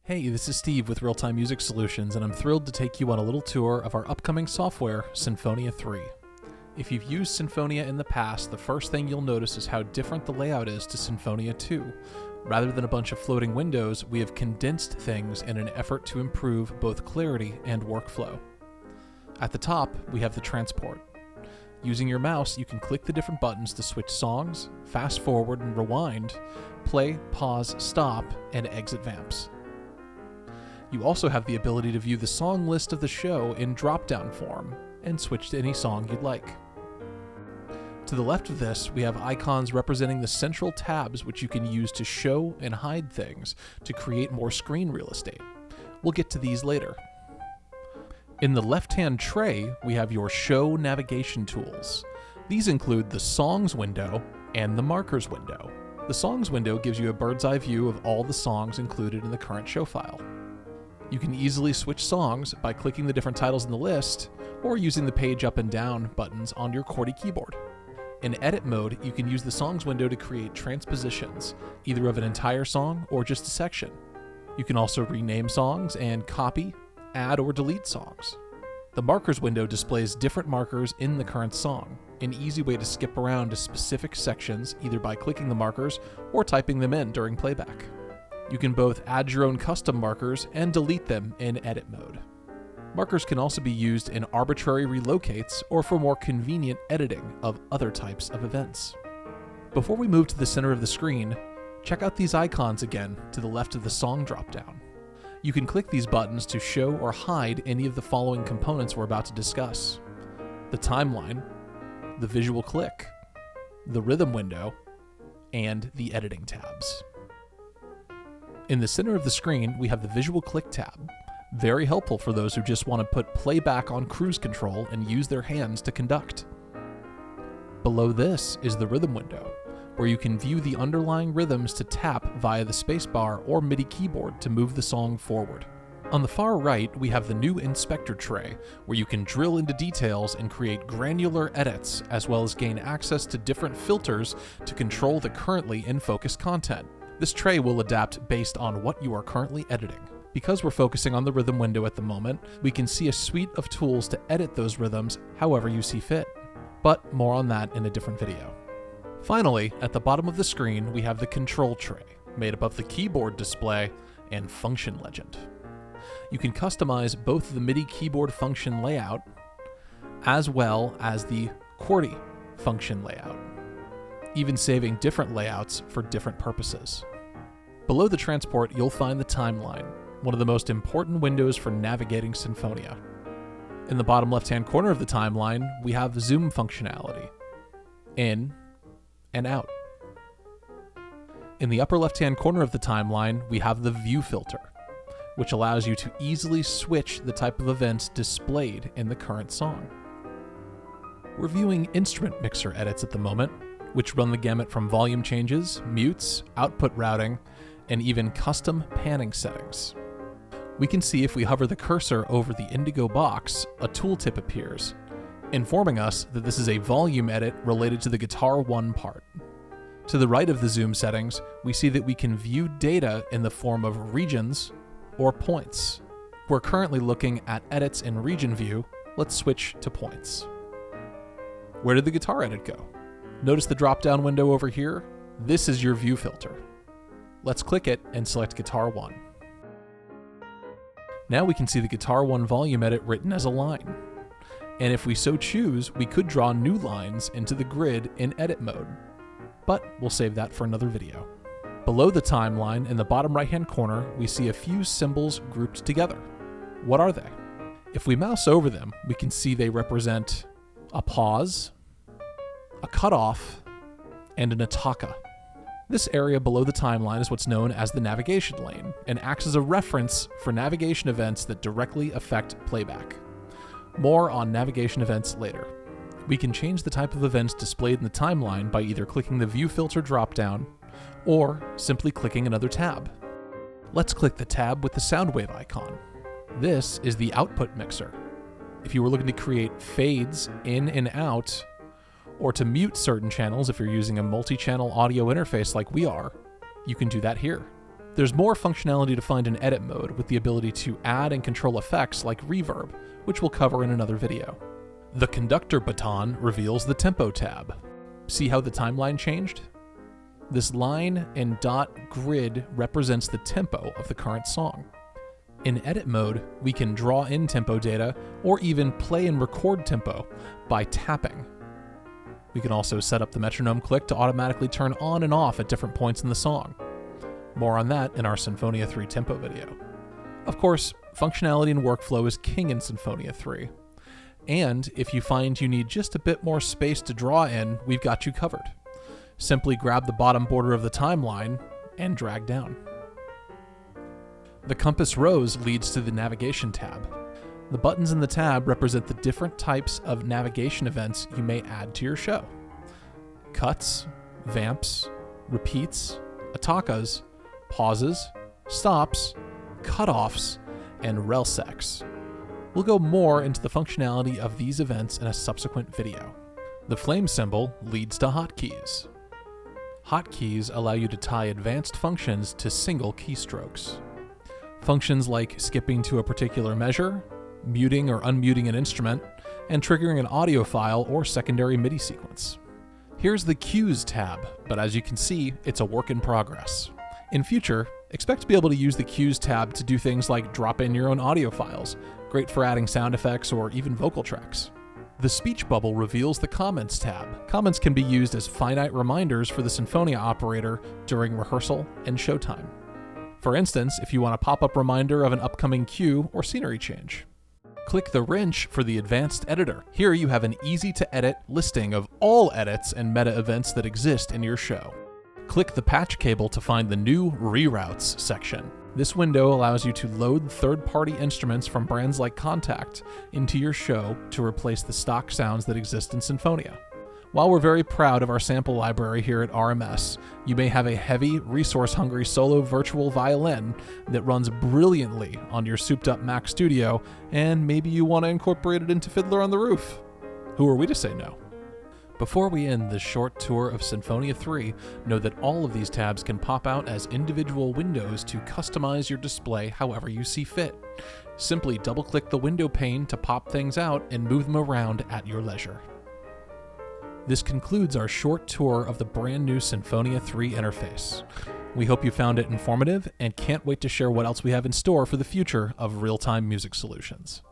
Hey, this is Steve with Real-Time Music Solutions, and I'm thrilled to take you on a little tour of our upcoming software, Sinfonia 3. If you've used Sinfonia in the past, the first thing you'll notice is how different the layout is to Sinfonia 2. Rather than a bunch of floating windows, we have condensed things in an effort to improve both clarity and workflow. At the top, we have the transport. Using your mouse, you can click the different buttons to switch songs, fast forward and rewind, play, pause, stop, and exit vamps. You also have the ability to view the song list of the show in drop-down form and switch to any song you'd like. To the left of this, we have icons representing the central tabs which you can use to show and hide things to create more screen real estate. We'll get to these later. In the left-hand tray, we have your show navigation tools. These include the Songs window and the Markers window. The Songs window gives you a bird's-eye view of all the songs included in the current show file. You can easily switch songs by clicking the different titles in the list or using the page up and down buttons on your QWERTY keyboard. In edit mode, you can use the Songs window to create transpositions, either of an entire song or just a section. You can also rename songs and copy, add, or delete songs. The Markers window displays different markers in the current song, an easy way to skip around to specific sections either by clicking the markers or typing them in during playback. You can both add your own custom markers and delete them in edit mode. Markers can also be used in arbitrary relocates or for more convenient editing of other types of events. Before we move to the center of the screen, check out these icons again to the left of the song dropdown. You can click these buttons to show or hide any of the following components we're about to discuss: the timeline, the visual click, the rhythm window, and the editing tabs. In the center of the screen, we have the Visual Click tab, very helpful for those who just want to put playback on cruise control and use their hands to conduct. Below this is the Rhythm window, where you can view the underlying rhythms to tap via the spacebar or MIDI keyboard to move the song forward. On the far right, we have the new Inspector tray, where you can drill into details and create granular edits, as well as gain access to different filters to control the currently in focus content. This tray will adapt based on what you are currently editing. Because we're focusing on the rhythm window at the moment, we can see a suite of tools to edit those rhythms however you see fit. But more on that in a different video. Finally, at the bottom of the screen, we have the control tray, made up of the keyboard display and function legend. You can customize both the MIDI keyboard function layout as well as the QWERTY function layout, even saving different layouts for different purposes. Below the transport, you'll find the timeline, one of the most important windows for navigating Sinfonia. In the bottom left-hand corner of the timeline, we have zoom functionality, in and out. In the upper left-hand corner of the timeline, we have the view filter, which allows you to easily switch the type of events displayed in the current song. We're viewing instrument mixer edits at the moment, which run the gamut from volume changes, mutes, output routing, and even custom panning settings. We can see if we hover the cursor over the indigo box, a tooltip appears, informing us that this is a volume edit related to the Guitar 1 part. To the right of the zoom settings, we see that we can view data in the form of regions or points. We're currently looking at edits in region view. Let's switch to points. Where did the guitar edit go? Notice the drop-down window over here? This is your view filter. Let's click it and select Guitar 1. Now we can see the Guitar 1 volume edit written as a line. And if we so choose, we could draw new lines into the grid in edit mode. But we'll save that for another video. Below the timeline, in the bottom right-hand corner, we see a few symbols grouped together. What are they? If we mouse over them, we can see they represent a pause, a cutoff, and an attacca. This area below the timeline is what's known as the navigation lane and acts as a reference for navigation events that directly affect playback. More on navigation events later. We can change the type of events displayed in the timeline by either clicking the view filter dropdown or simply clicking another tab. Let's click the tab with the sound wave icon. This is the output mixer. If you were looking to create fades in and out, or to mute certain channels if you're using a multi-channel audio interface like we are, you can do that here. There's more functionality to find in edit mode, with the ability to add and control effects like reverb, which we'll cover in another video. The conductor baton reveals the tempo tab. See how the timeline changed? This line and dot grid represents the tempo of the current song. In edit mode, we can draw in tempo data or even play and record tempo by tapping. We can also set up the metronome click to automatically turn on and off at different points in the song. More on that in our Sinfonia 3 tempo video. Of course, functionality and workflow is king in Sinfonia 3. And if you find you need just a bit more space to draw in, we've got you covered. Simply grab the bottom border of the timeline and drag down. The compass rose leads to the navigation tab. The buttons in the tab represent the different types of navigation events you may add to your show. Cuts, vamps, repeats, attaccas, pauses, stops, cutoffs, and relsecs. We'll go more into the functionality of these events in a subsequent video. The flame symbol leads to hotkeys. Hotkeys allow you to tie advanced functions to single keystrokes. Functions like skipping to a particular measure, muting or unmuting an instrument, and triggering an audio file or secondary MIDI sequence. Here's the Cues tab, but as you can see, it's a work in progress. In future, expect to be able to use the Cues tab to do things like drop in your own audio files, great for adding sound effects or even vocal tracks. The speech bubble reveals the Comments tab. Comments can be used as finite reminders for the Sinfonia operator during rehearsal and showtime. For instance, if you want a pop-up reminder of an upcoming cue or scenery change. Click the wrench for the advanced editor. Here you have an easy-to-edit listing of all edits and meta events that exist in your show. Click the patch cable to find the new Reroutes section. This window allows you to load third-party instruments from brands like Contact into your show to replace the stock sounds that exist in Sinfonia. While we're very proud of our sample library here at RMS, you may have a heavy, resource-hungry solo virtual violin that runs brilliantly on your souped-up Mac Studio, and maybe you want to incorporate it into Fiddler on the Roof. Who are we to say no? Before we end this short tour of Sinfonia 3, know that all of these tabs can pop out as individual windows to customize your display however you see fit. Simply double-click the window pane to pop things out and move them around at your leisure. This concludes our short tour of the brand new Sinfonia 3 interface. We hope you found it informative and can't wait to share what else we have in store for the future of real-time music solutions.